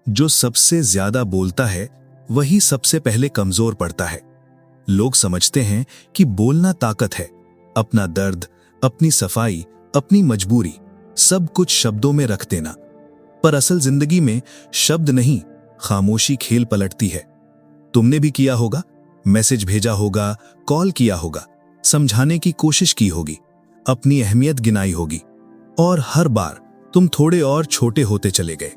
जो सबसे ज्यादा बोलता है वही सबसे पहले कमजोर पड़ता है। लोग समझते हैं कि बोलना ताकत है, अपना दर्द, अपनी सफाई, अपनी मजबूरी, सब कुछ शब्दों में रख देना। पर असल जिंदगी में शब्द नहीं, खामोशी खेल पलटती है। तुमने भी किया होगा, मैसेज भेजा होगा, कॉल किया होगा, समझाने की कोशिश की होगी, अपनी अहमियत गिनाई होगी, और हर बार तुम थोड़े और छोटे होते चले गए।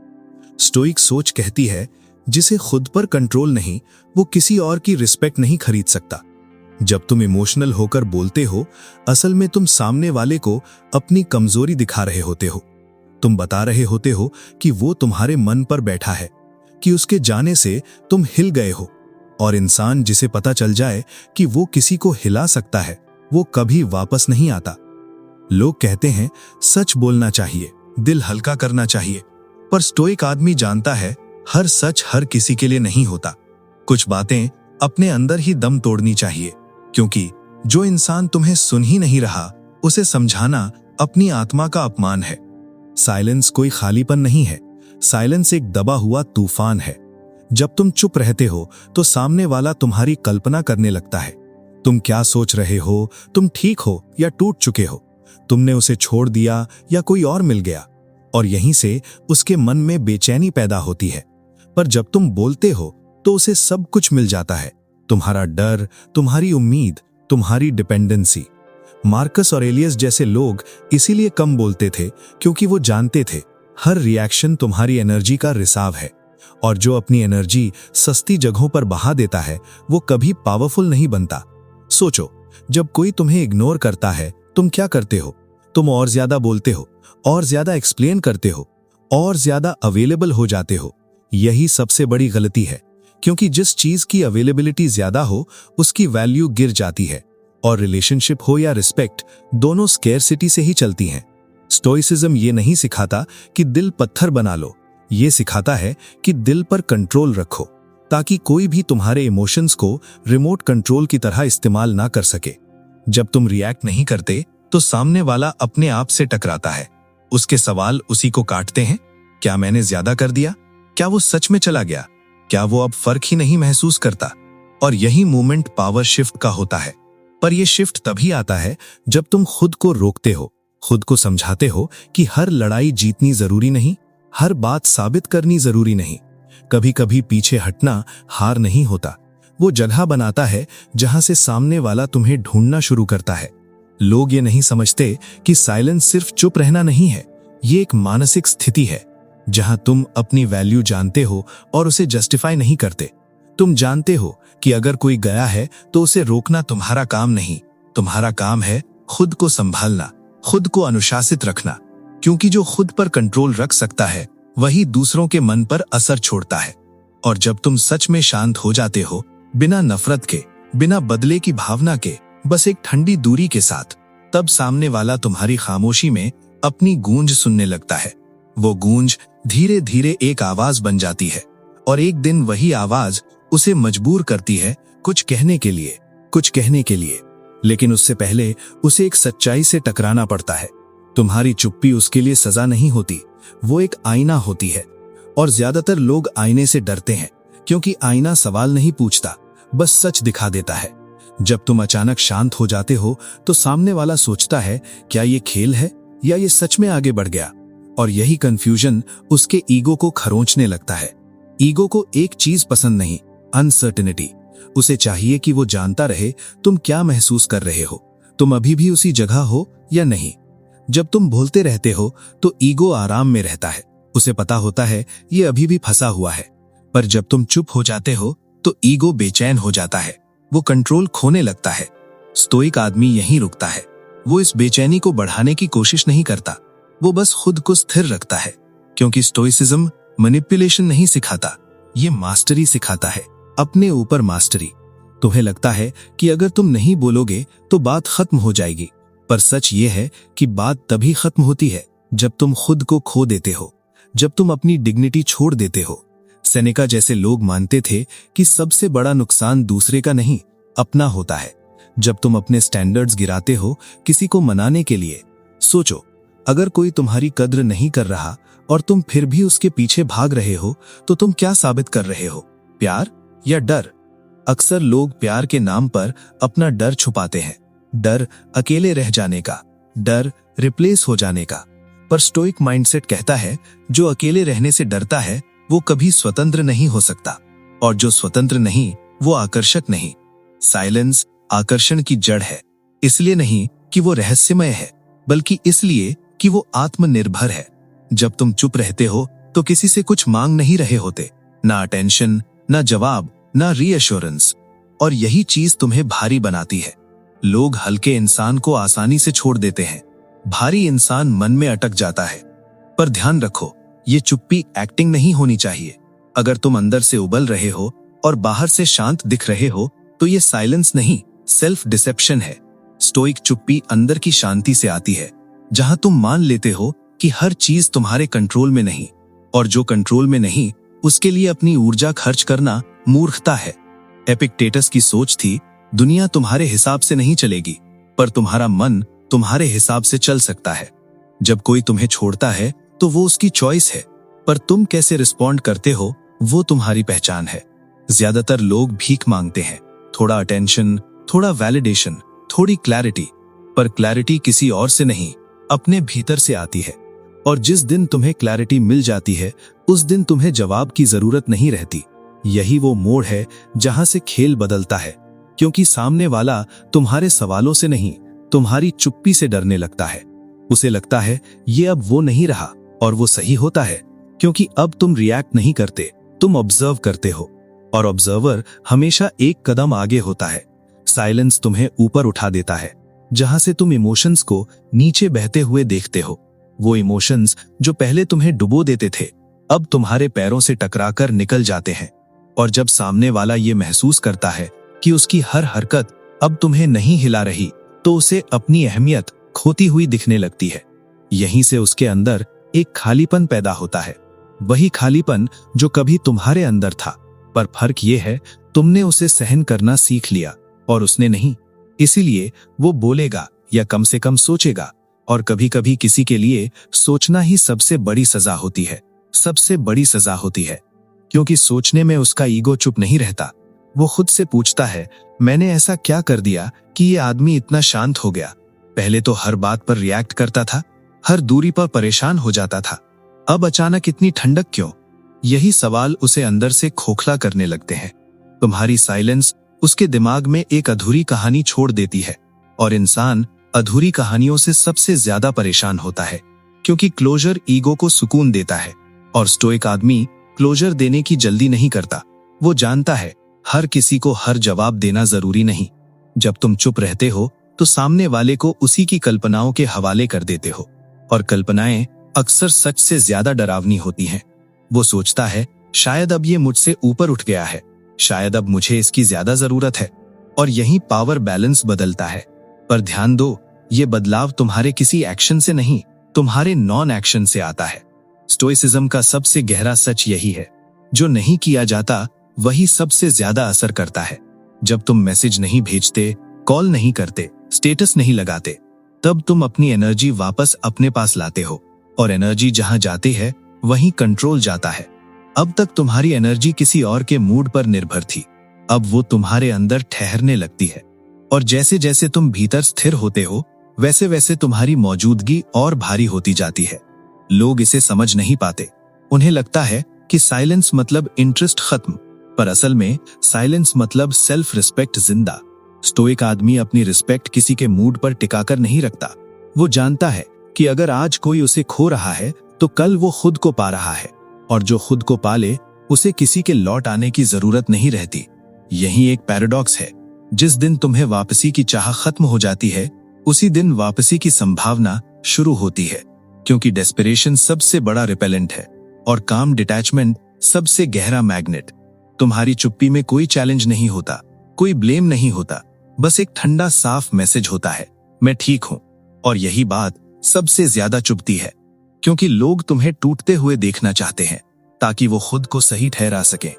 स्टोइक सोच कहती है, जिसे खुद पर कंट्रोल नहीं, वो किसी और की रिस्पेक्ट नहीं खरीद सकता। जब तुम इमोशनल होकर बोलते हो, असल में तुम सामने वाले को अपनी कमजोरी दिखा रहे होते हो। तुम बता रहे होते हो कि वो तुम्हारे मन पर बैठा है, कि उसके जाने से तुम हिल गए हो। और इंसान जिसे पता चल जाए कि वो किसी को हिला सकता है, वो कभी वापस नहीं आता। लोग कहते हैं सच बोलना चाहिए, दिल हल्का करना चाहिए, पर स्टोइक आदमी जानता है हर सच हर किसी के लिए नहीं होता। कुछ बातें अपने अंदर ही दम तोड़नी चाहिए, क्योंकि जो इंसान तुम्हें सुन ही नहीं रहा, उसे समझाना अपनी आत्मा का अपमान है। साइलेंस कोई खालीपन नहीं है, साइलेंस एक दबा हुआ तूफान है। जब तुम चुप रहते हो तो सामने वाला तुम्हारी कल्पना करने लगता है। तुम क्या सोच रहे हो, तुम ठीक हो या टूट चुके हो, तुमने उसे छोड़ दिया या कोई और मिल गया, और यहीं से उसके मन में बेचैनी पैदा होती है। पर जब तुम बोलते हो तो उसे सब कुछ मिल जाता है, तुम्हारा डर, तुम्हारी उम्मीद, तुम्हारी डिपेंडेंसी। मार्कस ऑरेलियस जैसे लोग इसीलिए कम बोलते थे, क्योंकि वो जानते थे हर रिएक्शन तुम्हारी एनर्जी का रिसाव है, और जो अपनी एनर्जी सस्ती जगहों पर बहा देता है वो कभी पावरफुल नहीं बनता। सोचो, जब कोई तुम्हें इग्नोर करता है, तुम क्या करते हो? तुम और ज्यादा बोलते हो, और ज्यादा एक्सप्लेन करते हो, और ज्यादा अवेलेबल हो जाते हो। यही सबसे बड़ी गलती है, क्योंकि जिस चीज की अवेलेबिलिटी ज्यादा हो उसकी वैल्यू गिर जाती है, और रिलेशनशिप हो या रिस्पेक्ट, दोनों स्केर्सिटी से ही चलती हैं। स्टोइसिज्म ये नहीं सिखाता कि दिल पत्थर बना लो, ये सिखाता है कि दिल पर कंट्रोल रखो, ताकि कोई भी तुम्हारे इमोशंस को रिमोट कंट्रोल की तरह इस्तेमाल ना कर सके। जब तुम रिएक्ट नहीं करते तो सामने वाला अपने आप से टकराता है। उसके सवाल उसी को काटते हैं। क्या मैंने ज्यादा कर दिया? क्या वो सच में चला गया? क्या वो अब फर्क ही नहीं महसूस करता? और यही मूवमेंट पावर शिफ्ट का होता है। पर यह शिफ्ट तभी आता है जब तुम खुद को रोकते हो, खुद को समझाते हो कि हर लड़ाई जीतनी जरूरी नहीं, हर बात साबित करनी जरूरी नहीं। कभी कभी पीछे हटना हार नहीं होता, वो जगह बनाता है जहां से सामने वाला तुम्हें ढूंढना शुरू करता है। लोग ये नहीं समझते कि साइलेंस सिर्फ चुप रहना नहीं है, ये एक मानसिक स्थिति है जहां तुम अपनी वैल्यू जानते हो और उसे जस्टिफाई नहीं करते। तुम जानते हो कि अगर कोई गया है तो उसे रोकना तुम्हारा काम नहीं, तुम्हारा काम है खुद को संभालना, खुद को अनुशासित रखना, क्योंकि जो खुद पर कंट्रोल रख सकता है वही दूसरों के मन पर असर छोड़ता है। और जब तुम सच में शांत हो जाते हो, बिना नफरत के, बिना बदले की भावना के, बस एक ठंडी दूरी के साथ, तब सामने वाला तुम्हारी खामोशी में अपनी गूंज सुनने लगता है। वो गूंज धीरे धीरे एक आवाज बन जाती है, और एक दिन वही आवाज उसे मजबूर करती है कुछ कहने के लिए, कुछ कहने के लिए। लेकिन उससे पहले उसे एक सच्चाई से टकराना पड़ता है। तुम्हारी चुप्पी उसके लिए सजा नहीं होती, वो एक आईना होती है। और ज्यादातर लोग आईने से डरते हैं, क्योंकि आईना सवाल नहीं पूछता, बस सच दिखा देता है। जब तुम अचानक शांत हो जाते हो तो सामने वाला सोचता है, क्या ये खेल है या ये सच में आगे बढ़ गया? और यही कंफ्यूजन उसके ईगो को खरोंचने लगता है। ईगो को एक चीज पसंद नहीं, अनसर्टेनिटी। उसे चाहिए कि वो जानता रहे तुम क्या महसूस कर रहे हो, तुम अभी भी उसी जगह हो या नहीं। जब तुम बोलते रहते हो तो ईगो आराम में रहता है, उसे पता होता है ये अभी भी फंसा हुआ है। पर जब तुम चुप हो जाते हो तो ईगो बेचैन हो जाता है, वो कंट्रोल खोने लगता है। स्टोइक आदमी यहीं रुकता है, वो इस बेचैनी को बढ़ाने की कोशिश नहीं करता, वो बस खुद को स्थिर रखता है। क्योंकि स्टोइसिज्म मैनिपुलेशन नहीं सिखाता, ये मास्टरी सिखाता है, अपने ऊपर मास्टरी। तुम्हें लगता है कि अगर तुम नहीं बोलोगे तो बात खत्म हो जाएगी, पर सच ये है कि बात तभी खत्म होती है जब तुम खुद को खो देते हो, जब तुम अपनी डिग्निटी छोड़ देते हो। सेनेका जैसे लोग मानते थे कि सबसे बड़ा नुकसान दूसरे का नहीं, अपना होता है। जब तुम अपने स्टैंडर्ड्स गिराते हो किसी को मनाने के लिए, सोचो, अगर कोई तुम्हारी कद्र नहीं कर रहा और तुम फिर भी उसके पीछे भाग रहे हो, तो तुम क्या साबित कर रहे हो? प्यार या डर? अक्सर लोग प्यार के नाम पर अपना डर छुपाते हैं। डर अकेले रह जाने का, डर रिप्लेस हो जाने का। पर स्टोइक माइंडसेट कहता है, जो अकेले रहने से डरता है वो कभी स्वतंत्र नहीं हो सकता, और जो स्वतंत्र नहीं वो आकर्षक नहीं। साइलेंस आकर्षण की जड़ है, इसलिए नहीं कि वो रहस्यमय है, बल्कि इसलिए कि वो आत्मनिर्भर है। जब तुम चुप रहते हो तो किसी से कुछ मांग नहीं रहे होते, ना अटेंशन, ना जवाब, ना रीअश्योरेंस। और यही चीज तुम्हें भारी बनाती है। लोग हल्के इंसान को आसानी से छोड़ देते हैं, भारी इंसान मन में अटक जाता है। पर ध्यान रखो, ये चुप्पी एक्टिंग नहीं होनी चाहिए। अगर तुम अंदर से उबल रहे हो और बाहर से शांत दिख रहे हो, तो ये साइलेंस नहीं, सेल्फ डिसेप्शन है। स्टोइक चुप्पी अंदर की शांति से आती है, जहां तुम मान लेते हो कि हर चीज तुम्हारे कंट्रोल में नहीं, और जो कंट्रोल में नहीं उसके लिए अपनी ऊर्जा खर्च करना मूर्खता है। एपिक्टेटस की सोच थी, दुनिया तुम्हारे हिसाब से नहीं चलेगी, पर तुम्हारा मन तुम्हारे हिसाब से चल सकता है। जब कोई तुम्हें छोड़ता है तो वो उसकी चॉइस है, पर तुम कैसे रिस्पॉन्ड करते हो वो तुम्हारी पहचान है। ज्यादातर लोग भीख मांगते हैं, थोड़ा अटेंशन, थोड़ा वैलिडेशन, थोड़ी क्लैरिटी। पर क्लैरिटी किसी और से नहीं, अपने भीतर से आती है। और जिस दिन तुम्हें क्लैरिटी मिल जाती है, उस दिन तुम्हें जवाब की जरूरत नहीं रहती। यही वो मोड़ है जहां से खेल बदलता है, क्योंकि सामने वाला तुम्हारे सवालों से नहीं, तुम्हारी चुप्पी से डरने लगता है। उसे लगता है ये अब वो नहीं रहा, और वो सही होता है, क्योंकि अब तुम रिएक्ट नहीं करते, तुम ऑब्जर्व करते हो। और ऑब्जर्वर हमेशा एक कदम आगे होता है। साइलेंस तुम्हें ऊपर उठा देता है, जहां से तुम इमोशंस को नीचे बहते हुए देखते हो। वो इमोशंस जो पहले तुम्हें डुबो देते थे, अब तुम्हारे पैरों से टकराकर निकल जाते हैं। और जब सामने वाला ये महसूस करता है कि उसकी हर हरकत अब तुम्हें नहीं हिला रही, तो उसे अपनी अहमियत खोती हुई दिखने लगती है। यहीं से उसके अंदर एक खालीपन पैदा होता है, वही खालीपन जो कभी तुम्हारे अंदर था। पर फर्क ये है, तुमने उसे सहन करना सीख लिया और उसने नहीं। इसीलिए वो बोलेगा या कम से कम सोचेगा। और कभी कभी किसी के लिए सोचना ही सबसे बड़ी सजा होती है, सबसे बड़ी सजा होती है। क्योंकि सोचने में उसका ईगो चुप नहीं रहता। वो खुद से पूछता है, मैंने ऐसा क्या कर दिया कि ये आदमी इतना शांत हो गया? पहले तो हर बात पर रिएक्ट करता था, हर दूरी पर परेशान हो जाता था, अब अचानक इतनी ठंडक क्यों? यही सवाल उसे अंदर से खोखला करने लगते हैं। तुम्हारी साइलेंस उसके दिमाग में एक अधूरी कहानी छोड़ देती है, और इंसान अधूरी कहानियों से सबसे ज्यादा परेशान होता है, क्योंकि क्लोजर ईगो को सुकून देता है। और स्टोइक आदमी क्लोजर देने की जल्दी नहीं करता। वो जानता है हर किसी को हर जवाब देना जरूरी नहीं। जब तुम चुप रहते हो तो सामने वाले को उसी की कल्पनाओं के हवाले कर देते हो, और कल्पनाएं अक्सर सच से ज्यादा डरावनी होती हैं। वो सोचता है, शायद अब ये मुझसे ऊपर उठ गया है, शायद अब मुझे इसकी ज्यादा जरूरत है। और यही पावर बैलेंस बदलता है। पर ध्यान दो, ये बदलाव तुम्हारे किसी एक्शन से नहीं, तुम्हारे नॉन एक्शन से आता है। स्टोइसिज्म का सबसे गहरा सच यही है, जो नहीं किया जाता वही सबसे ज्यादा असर करता है। जब तुम मैसेज नहीं भेजते, कॉल नहीं करते, स्टेटस नहीं लगाते, तब तुम अपनी एनर्जी वापस अपने पास लाते हो। और एनर्जी जहां जाती है वहीं कंट्रोल जाता है। अब तक तुम्हारी एनर्जी किसी और के मूड पर निर्भर थी, अब वो तुम्हारे अंदर ठहरने लगती है। और जैसे जैसे तुम भीतर स्थिर होते हो, वैसे वैसे तुम्हारी मौजूदगी और भारी होती जाती है। लोग इसे समझ नहीं पाते। उन्हें लगता है कि साइलेंस मतलब इंटरेस्ट खत्म, पर असल में साइलेंस मतलब सेल्फ रिस्पेक्ट जिंदा। स्टोइक आदमी अपनी रिस्पेक्ट किसी के मूड पर टिकाकर नहीं रखता। वो जानता है कि अगर आज कोई उसे खो रहा है तो कल वो खुद को पा रहा है, और जो खुद को पाले उसे किसी के लौट आने की जरूरत नहीं रहती। यही एक पैराडॉक्स है। जिस दिन तुम्हें वापसी की चाह खत्म हो जाती है, उसी दिन वापसी की संभावना शुरू होती है। क्योंकि डेस्परेशन सबसे बड़ा रिपेलेंट है, और काम डिटैचमेंट सबसे गहरा मैग्नेट। तुम्हारी चुप्पी में कोई चैलेंज नहीं होता, कोई ब्लेम नहीं होता, बस एक ठंडा साफ मैसेज होता है, मैं ठीक हूं। और यही बात सबसे ज्यादा चुभती है, क्योंकि लोग तुम्हें टूटते हुए देखना चाहते हैं ताकि वो खुद को सही ठहरा सकें।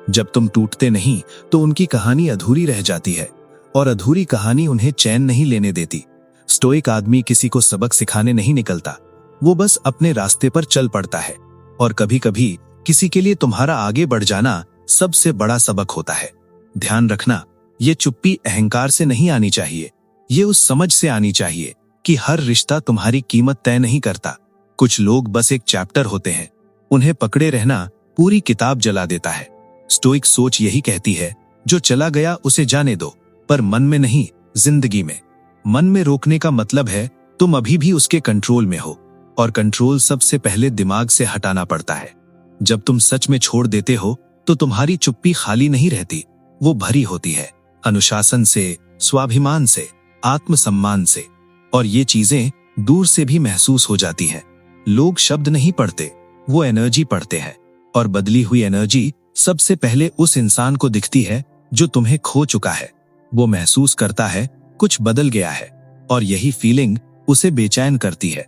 जब तुम टूटते नहीं तो उनकी कहानी अधूरी रह जाती है, और अधूरी कहानी उन्हें चैन नहीं लेने देती। स्टोइक आदमी किसी को सबक सिखाने नहीं निकलता, वो बस अपने रास्ते पर चल पड़ता है। और कभी कभी किसी के लिए तुम्हारा आगे बढ़ जाना सबसे बड़ा सबक होता है। ध्यान रखना, ये चुप्पी अहंकार से नहीं आनी चाहिए, ये उस समझ से आनी चाहिए कि हर रिश्ता तुम्हारी कीमत तय नहीं करता। कुछ लोग बस एक चैप्टर होते हैं, उन्हें पकड़े रहना पूरी किताब जला देता है। स्टोइक सोच यही कहती है, जो चला गया उसे जाने दो, पर मन में नहीं, जिंदगी में। मन में रोकने का मतलब है तुम अभी भी उसके कंट्रोल में हो, और कंट्रोल सबसे पहले दिमाग से हटाना पड़ता है। जब तुम सच में छोड़ देते हो तो तुम्हारी चुप्पी खाली नहीं रहती, वो भरी होती है अनुशासन से, स्वाभिमान से, आत्मसम्मान से। और ये चीजें दूर से भी महसूस हो जाती हैं। लोग शब्द नहीं पढ़ते, वो एनर्जी पढ़ते हैं। और बदली हुई एनर्जी सबसे पहले उस इंसान को दिखती है जो तुम्हें खो चुका है। वो महसूस करता है कुछ बदल गया है, और यही फीलिंग उसे बेचैन करती है।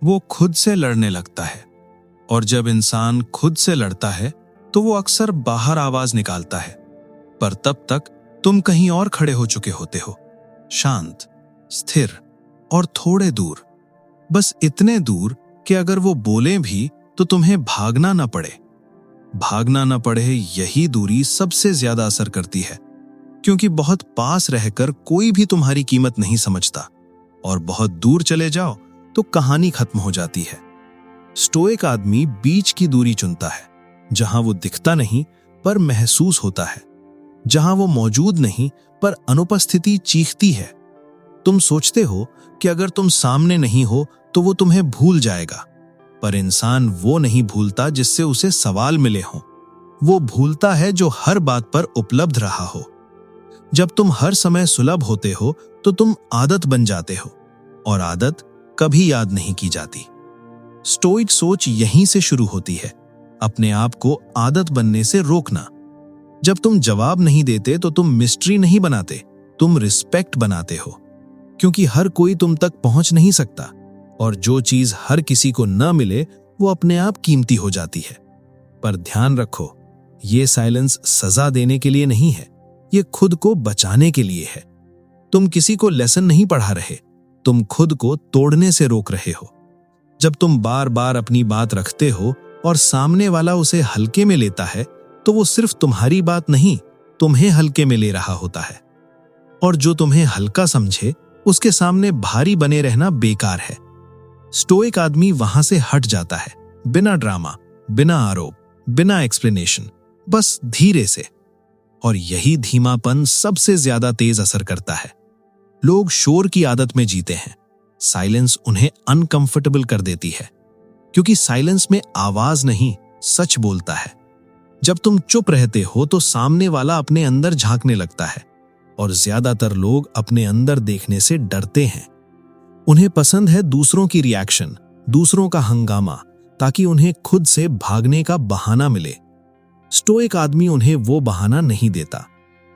वो खुद से लड़ने लगता है, और जब इंसान खुद से लड़ता है तो वो अक्सर बाहर आवाज निकालता है, पर तब तक तुम कहीं और खड़े हो चुके होते हो, शांत, स्थिर और थोड़े दूर। बस इतने दूर कि अगर वो बोले भी तो तुम्हें भागना न पड़े। भागना न पड़े, यही दूरी सबसे ज्यादा असर करती है, क्योंकि बहुत पास रहकर कोई भी तुम्हारी कीमत नहीं समझता, और बहुत दूर चले जाओ तो कहानी खत्म हो जाती है। स्टोइक आदमी बीच की दूरी चुनता है, जहां वो दिखता नहीं पर महसूस होता है, जहां वो मौजूद नहीं पर अनुपस्थिति चीखती है। तुम सोचते हो कि अगर तुम सामने नहीं हो तो वो तुम्हें भूल जाएगा, पर इंसान वो नहीं भूलता जिससे उसे सवाल मिले हों। वो भूलता है जो हर बात पर उपलब्ध रहा हो। जब तुम हर समय सुलभ होते हो तो तुम आदत बन जाते हो, और आदत कभी याद नहीं की जाती। स्टोइक सोच यहीं से शुरू होती है, अपने आप को आदत बनने से रोकना। जब तुम जवाब नहीं देते तो तुम मिस्ट्री नहीं बनाते, तुम रिस्पेक्ट बनाते हो, क्योंकि हर कोई तुम तक पहुंच नहीं सकता, और जो चीज हर किसी को न मिले वो अपने आप कीमती हो जाती है। पर ध्यान रखो, ये साइलेंस सजा देने के लिए नहीं है, ये खुद को बचाने के लिए है। तुम किसी को लेसन नहीं पढ़ा रहे, तुम खुद को तोड़ने से रोक रहे हो। जब तुम बार बार अपनी बात रखते हो और सामने वाला उसे हल्के में लेता है, तो वो सिर्फ तुम्हारी बात नहीं, तुम्हें हल्के में ले रहा होता है। और जो तुम्हें हल्का समझे उसके सामने भारी बने रहना बेकार है। स्टोइक आदमी वहां से हट जाता है, बिना ड्रामा, बिना आरोप, बिना एक्सप्लेनेशन, बस धीरे से। और यही धीमापन सबसे ज्यादा तेज असर करता है। लोग शोर की आदत में जीते हैं, साइलेंस उन्हें अनकंफर्टेबल कर देती है, क्योंकि साइलेंस में आवाज नहीं, सच बोलता है। जब तुम चुप रहते हो तो सामने वाला अपने अंदर झांकने लगता है, और ज्यादातर लोग अपने अंदर देखने से डरते हैं। उन्हें पसंद है दूसरों की रिएक्शन, दूसरों का हंगामा, ताकि उन्हें खुद से भागने का बहाना मिले। स्टोइक आदमी उन्हें वो बहाना नहीं देता,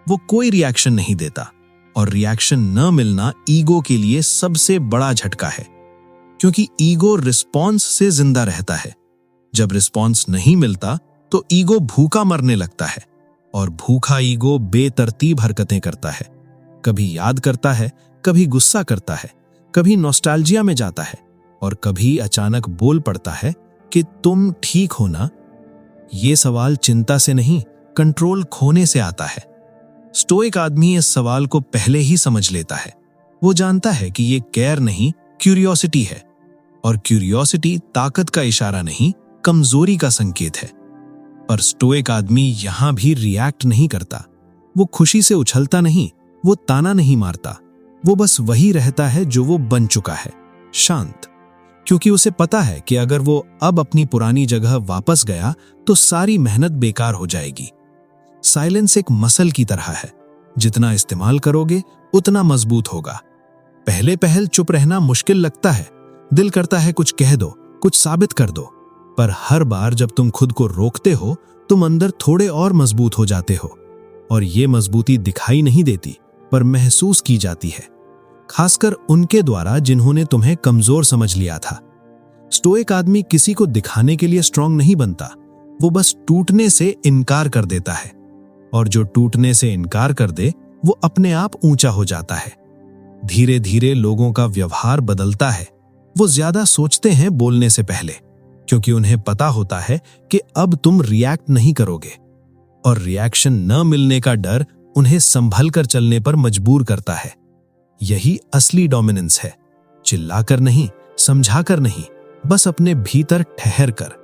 वो कोई रिएक्शन नहीं देता, और रिएक्शन न मिलना ईगो के लिए सबसे बड़ा झटका है, क्योंकि ईगो रिस्पॉन्स से जिंदा रहता है। जब रिस्पॉन्स नहीं मिलता तो ईगो भूखा मरने लगता है, और भूखा ईगो बेतरतीब हरकतें करता है। कभी याद करता है, कभी गुस्सा करता है, कभी नॉस्टैल्जिया में जाता है, और कभी अचानक बोल पड़ता है कि तुम ठीक हो ना। ये सवाल चिंता से नहीं, कंट्रोल खोने से आता है। स्टोइक आदमी इस सवाल को पहले ही समझ लेता है। वो जानता है कि ये केयर नहीं, क्यूरियोसिटी है, और क्यूरियोसिटी ताकत का इशारा नहीं, कमजोरी का संकेत है। पर स्टोइक आदमी यहां भी रिएक्ट नहीं करता। वो खुशी से उछलता नहीं, वो ताना नहीं मारता, वो बस वही रहता है जो वो बन चुका है, शांत। क्योंकि उसे पता है कि अगर वो अब अपनी पुरानी जगह वापस गया तो सारी मेहनत बेकार हो जाएगी। साइलेंस एक मसल की तरह है, जितना इस्तेमाल करोगे उतना मजबूत होगा। पहले पहल चुप रहना मुश्किल लगता है, दिल करता है कुछ कह दो, कुछ साबित कर दो, पर हर बार जब तुम खुद को रोकते हो तुम अंदर थोड़े और मजबूत हो जाते हो। और ये मजबूती दिखाई नहीं देती, पर महसूस की जाती है, खासकर उनके द्वारा जिन्होंने तुम्हें कमजोर समझ लिया था। स्टोइक आदमी किसी को दिखाने के लिए स्ट्रांग नहीं बनता, वो बस टूटने से इनकार कर देता है, और जो टूटने से इनकार कर दे वो अपने आप ऊंचा हो जाता है। धीरे धीरे लोगों का व्यवहार बदलता है, वो ज्यादा सोचते हैं बोलने से पहले, क्योंकि उन्हें पता होता है कि अब तुम रिएक्ट नहीं करोगे, और रिएक्शन न मिलने का डर उन्हें संभल कर चलने पर मजबूर करता है। यही असली डोमिनेंस है, चिल्लाकर नहीं, समझाकर नहीं, बस अपने भीतर ठहर कर।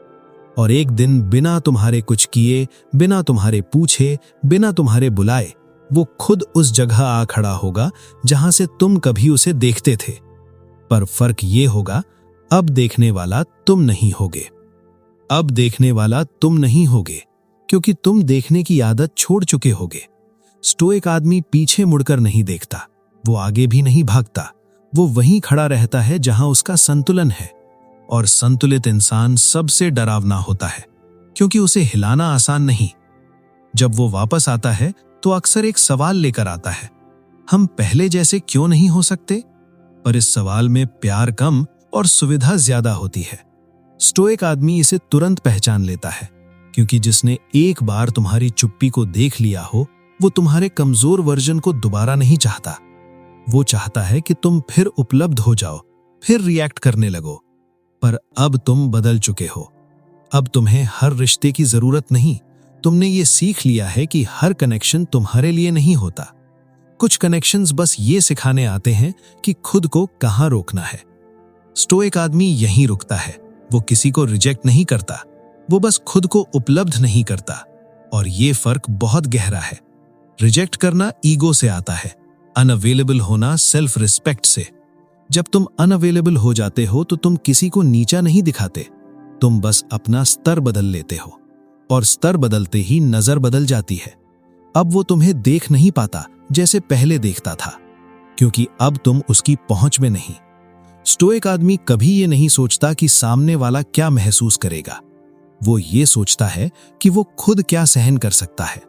और एक दिन बिना तुम्हारे कुछ किए, बिना तुम्हारे पूछे, बिना तुम्हारे बुलाए, वो खुद उस जगह आ खड़ा होगा जहां से तुम कभी उसे देखते थे। पर फर्क ये होगा, अब देखने वाला तुम नहीं होगे। अब देखने वाला तुम नहीं होगे, क्योंकि तुम देखने की आदत छोड़ चुके होगे। स्टोइक आदमी पीछे मुड़कर नहीं देखता, वो आगे भी नहीं भागता, वो वहीं खड़ा रहता है जहां उसका संतुलन है। और संतुलित इंसान सबसे डरावना होता है, क्योंकि उसे हिलाना आसान नहीं। जब वो वापस आता है तो अक्सर एक सवाल लेकर आता है, हम पहले जैसे क्यों नहीं हो सकते? पर इस सवाल में प्यार कम और सुविधा ज्यादा होती है। स्टोइक आदमी इसे तुरंत पहचान लेता है, क्योंकि जिसने एक बार तुम्हारी चुप्पी को देख लिया हो, वो तुम्हारे कमजोर वर्जन को दोबारा नहीं चाहता। वो चाहता है कि तुम फिर उपलब्ध हो जाओ, फिर रिएक्ट करने लगो। पर अब तुम बदल चुके हो। अब तुम्हें हर रिश्ते की जरूरत नहीं। तुमने ये सीख लिया है कि हर कनेक्शन तुम्हारे लिए नहीं होता। कुछ कनेक्शंस बस ये सिखाने आते हैं कि खुद को कहाँ रोकना है। स्टोइक आदमी यहीं रुकता है। वो किसी को रिजेक्ट नहीं करता, वो बस खुद को उपलब्ध नहीं करता। और ये फर्क बहुत गहरा है। रिजेक्ट करना ईगो से आता है, अनअवेलेबल होना सेल्फ रिस्पेक्ट से। जब तुम अनअवेलेबल हो जाते हो तो तुम किसी को नीचा नहीं दिखाते, तुम बस अपना स्तर बदल लेते हो। और स्तर बदलते ही नजर बदल जाती है। अब वो तुम्हें देख नहीं पाता जैसे पहले देखता था, क्योंकि अब तुम उसकी पहुंच में नहीं। स्टोइक आदमी कभी ये नहीं सोचता कि सामने वाला क्या महसूस करेगा। वो ये सोचता है कि वो खुद क्या सहन कर सकता है।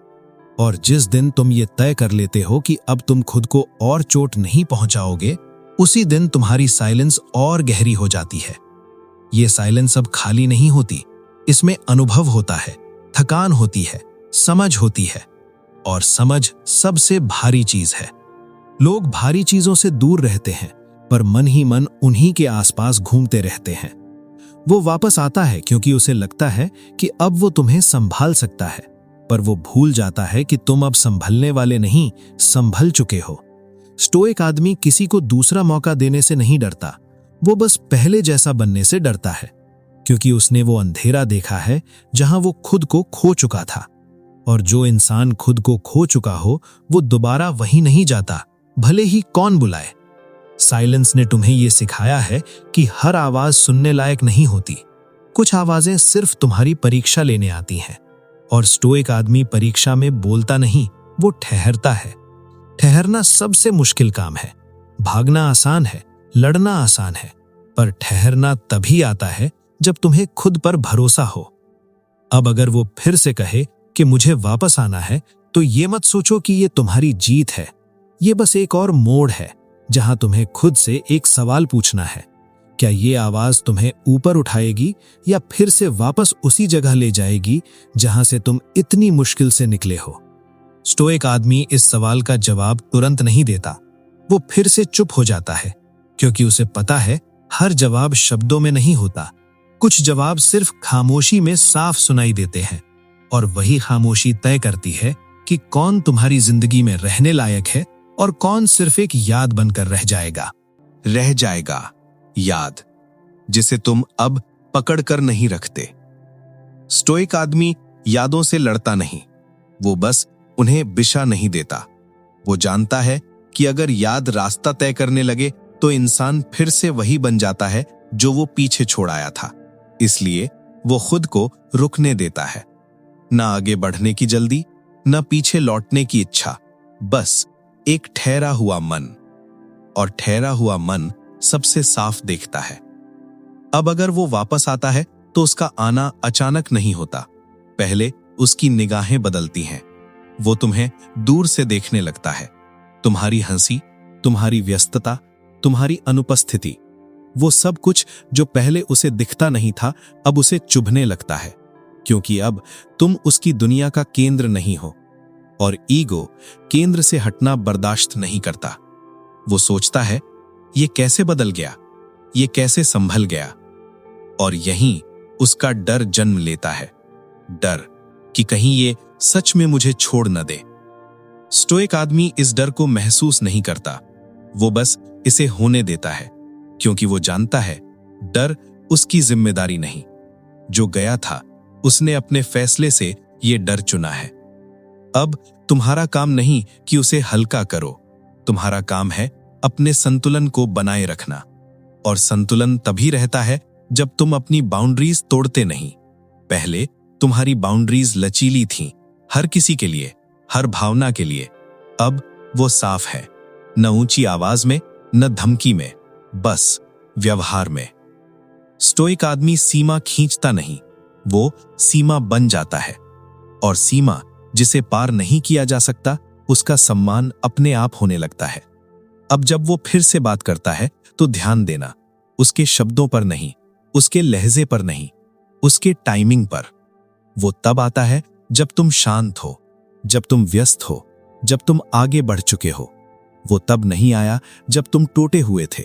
और जिस दिन तुम ये तय कर लेते हो कि अब तुम खुद को और चोट नहीं पहुंचाओगे, उसी दिन तुम्हारी साइलेंस और गहरी हो जाती है। ये साइलेंस अब खाली नहीं होती, इसमें अनुभव होता है, थकान होती है, समझ होती है। और समझ सबसे भारी चीज है। लोग भारी चीजों से दूर रहते हैं, पर मन ही मन उन्हीं के आसपास घूमते रहते हैं। वो वापस आता है क्योंकि उसे लगता है कि अब वो तुम्हें संभाल सकता है, पर वो भूल जाता है कि तुम अब संभलने वाले नहीं, संभल चुके हो। स्टोइक आदमी किसी को दूसरा मौका देने से नहीं डरता, वो बस पहले जैसा बनने से डरता है, क्योंकि उसने वो अंधेरा देखा है जहां वो खुद को खो चुका था। और जो इंसान खुद को खो चुका हो, वो दोबारा वहीं नहीं जाता, भले ही कौन बुलाए। साइलेंस ने तुम्हें यह सिखाया है कि हर आवाज सुनने लायक नहीं होती। कुछ आवाजें सिर्फ तुम्हारी परीक्षा लेने आती हैं। और स्टोइक आदमी परीक्षा में बोलता नहीं, वो ठहरता है। ठहरना सबसे मुश्किल काम है। भागना आसान है, लड़ना आसान है, पर ठहरना तभी आता है जब तुम्हें खुद पर भरोसा हो। अब अगर वो फिर से कहे कि मुझे वापस आना है, तो ये मत सोचो कि ये तुम्हारी जीत है। ये बस एक और मोड़ है जहां तुम्हें खुद से एक सवाल पूछना है, क्या ये आवाज तुम्हें ऊपर उठाएगी या फिर से वापस उसी जगह ले जाएगी जहां से तुम इतनी मुश्किल से निकले हो? स्टोइक आदमी इस सवाल का जवाब तुरंत नहीं देता। वो फिर से चुप हो जाता है, क्योंकि उसे पता है हर जवाब शब्दों में नहीं होता। कुछ जवाब सिर्फ खामोशी में साफ सुनाई देते हैं, और वही खामोशी तय करती है कि कौन तुम्हारी जिंदगी में रहने लायक है और कौन सिर्फ एक याद बनकर रह जाएगा। याद जिसे तुम अब पकड़ कर नहीं रखते। स्टोइक आदमी यादों से लड़ता नहीं, वो बस उन्हें बिशा नहीं देता। वो जानता है कि अगर याद रास्ता तय करने लगे तो इंसान फिर से वही बन जाता है जो वो पीछे छोड़ आया था। इसलिए वो खुद को रुकने देता है। न आगे बढ़ने की जल्दी, न पीछे लौटने की इच्छा, बस एक ठहरा हुआ मन। और ठहरा हुआ मन सबसे साफ देखता है। अब अगर वो वापस आता है तो उसका आना अचानक नहीं होता। पहले उसकी निगाहें बदलती हैं। वो तुम्हें दूर से देखने लगता है। तुम्हारी हंसी, तुम्हारी व्यस्तता, तुम्हारी अनुपस्थिति, वो सब कुछ जो पहले उसे दिखता नहीं था, अब उसे चुभने लगता है, क्योंकि अब तुम उसकी दुनिया का केंद्र नहीं हो। और ईगो केंद्र से हटना बर्दाश्त नहीं करता। वो सोचता है, ये कैसे बदल गया? ये कैसे संभल गया। और यहीं उसका डर जन्म लेता है, डर कि कहीं ये सच में मुझे छोड़ न दे। स्टोइक आदमी इस डर को महसूस नहीं करता, वो बस इसे होने देता है, क्योंकि वो जानता है डर उसकी जिम्मेदारी नहीं। जो गया था उसने अपने फैसले से ये डर चुना है। अब तुम्हारा काम नहीं कि उसे हल्का करो, तुम्हारा काम है अपने संतुलन को बनाए रखना। और संतुलन तभी रहता है जब तुम अपनी बाउंड्रीज तोड़ते नहीं। पहले तुम्हारी बाउंड्रीज लचीली थीं, हर किसी के लिए, हर भावना के लिए। अब वो साफ है, न ऊंची आवाज में, न धमकी में, बस व्यवहार में। स्टोइक आदमी सीमा खींचता नहीं, वो सीमा बन जाता है। और सीमा जिसे पार नहीं किया जा सकता, उसका सम्मान अपने आप होने लगता है। अब जब वो फिर से बात करता है तो ध्यान देना, उसके शब्दों पर नहीं, उसके लहजे पर नहीं, उसके टाइमिंग पर। वो तब आता है जब तुम शांत हो, जब तुम व्यस्त हो, जब तुम आगे बढ़ चुके हो। वो तब नहीं आया जब तुम टूटे हुए थे।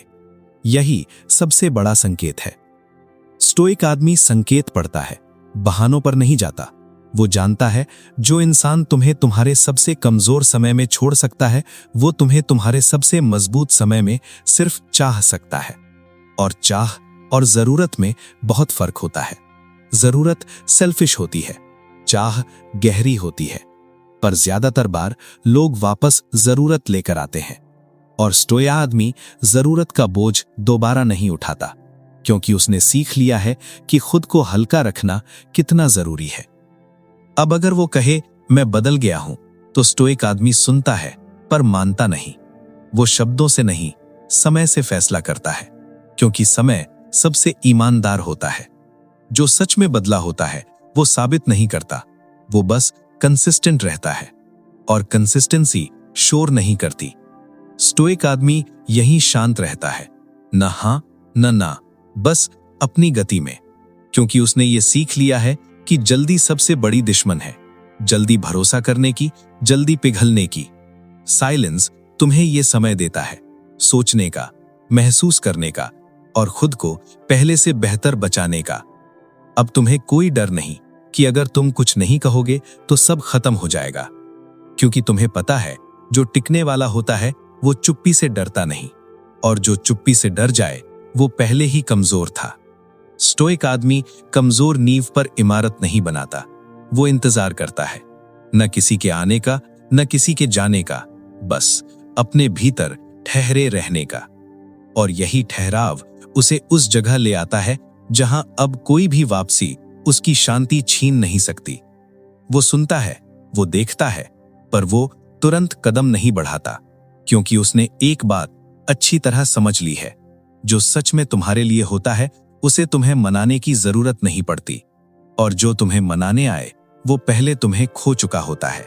यही सबसे बड़ा संकेत है। स्टोइक आदमी संकेत पढ़ता है, बहानों पर नहीं जाता। वो जानता है जो इंसान तुम्हें तुम्हारे सबसे कमजोर समय में छोड़ सकता है, वो तुम्हें तुम्हारे सबसे मजबूत समय में सिर्फ चाह सकता है। और चाह और जरूरत में बहुत फर्क होता है। जरूरत सेल्फिश होती है, चाह गहरी होती है। पर ज्यादातर बार लोग वापस जरूरत लेकर आते हैं। और स्टोया आदमी जरूरत का बोझ दोबारा नहीं उठाता, क्योंकि उसने सीख लिया है कि खुद को हल्का रखना कितना जरूरी है। अब अगर वो कहे मैं बदल गया हूं, तो स्टोइक आदमी सुनता है पर मानता नहीं। वो शब्दों से नहीं, समय से फैसला करता है, क्योंकि समय सबसे ईमानदार होता है। जो सच में बदला होता है वो साबित नहीं करता, वो बस कंसिस्टेंट रहता है। और कंसिस्टेंसी शोर नहीं करती। स्टोइक आदमी यही शांत रहता है, न हां न ना, बस अपनी गति में। क्योंकि उसने ये सीख लिया है कि जल्दी सबसे बड़ी दुश्मन है, जल्दी भरोसा करने की, जल्दी पिघलने की। साइलेंस तुम्हें यह समय देता है सोचने का, महसूस करने का, और खुद को पहले से बेहतर बचाने का। अब तुम्हें कोई डर नहीं कि अगर तुम कुछ नहीं कहोगे तो सब खत्म हो जाएगा, क्योंकि तुम्हें पता है जो टिकने वाला होता है वो चुप्पी से डरता नहीं, और जो चुप्पी से डर जाए वो पहले ही कमजोर था। स्टोइक आदमी कमजोर नींव पर इमारत नहीं बनाता, वो इंतजार करता है, न किसी के आने का, न किसी के जाने का, बस अपने भीतर ठहरे रहने का। और यही ठहराव उसे उस जगह ले आता है जहां अब कोई भी वापसी उसकी शांति छीन नहीं सकती। वो सुनता है, वो देखता है, पर वो तुरंत कदम नहीं बढ़ाता, क्योंकि उसने एक बात अच्छी तरह समझ ली है, जो सच में तुम्हारे लिए होता है उसे तुम्हें मनाने की जरूरत नहीं पड़ती, और जो तुम्हें मनाने आए वो पहले तुम्हें खो चुका होता है।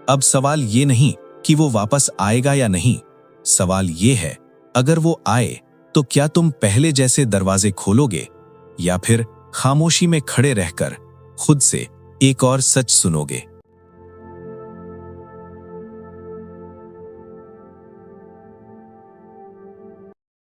अब सवाल ये नहीं कि वो वापस आएगा या नहीं, सवाल ये है अगर वो आए तो क्या तुम पहले जैसे दरवाजे खोलोगे, या फिर खामोशी में खड़े रहकर खुद से एक और सच सुनोगे।